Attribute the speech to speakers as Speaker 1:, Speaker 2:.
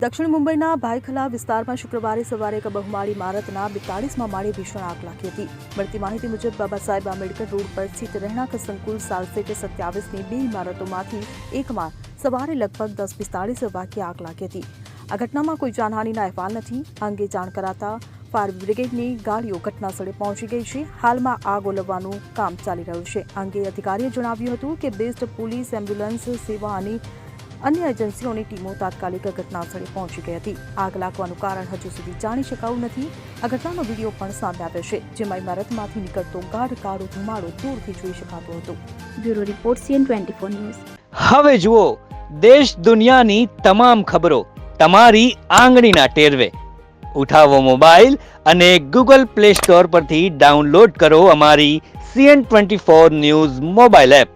Speaker 1: દક્ષિણ મુંબઈના ભાયખલા વિસ્તારમાં શુક્રવારે સવારે એક બહુમાળી ઇમારતના 42મા માળે ભીષણ આગ લાગી હતી. મળતી માહિતી મુજબ બાબા સાહેબ આંબેડકર રોડ પર સ્થિત રહેણાંક સંકુલ સાલસેટ 27ની 2 ઇમારતોમાંથી એકમાં સવારે લગભગ 10:45 વાગ્યે આગ લાગી હતી. આ ઘટનામાં કોઈ જાનહાનિના અહેવાલ નથી. આ અંગે જાણ કરાતા ફાયર બ્રિગેડની ગાડીઓ ઘટનાસ્થળે પહોંચી ગઈ છે. હાલમાં આગ ઓલવવાનું કામ ચાલી રહ્યું છે. આ અંગે અધિકારીએ જણાવ્યું હતું કે બેસ્ટ પોલીસ, એમ્બ્યુલન્સ સેવા અને અન્ય એજન્સીઓની ટીમો તાત્કાલિક ઘટનાસ્થળે પહોંચી ગઈ હતી. આગ લાગવાનું કારણ હજુ સુધી જાણી શકાયું નથી. આ ઘટનાનો વિડીયો પણ સામે આવ્યો છે, જેમાં ઇમારતમાંથી નીકળતો ગાઢ કાળો ધુમાડો દૂરથી જોઈ શકાતો હતો.
Speaker 2: Bureau report CN24 news.
Speaker 3: હવે જુઓ દેશ દુનિયાની તમામ ખબરો તમારી આંગળીના ટેરવે. ઉઠાવો મોબાઈલ અને Google Play Store પરથી ડાઉનલોડ કરો અમારી CN24 ન્યૂઝ મોબાઈલ એપ.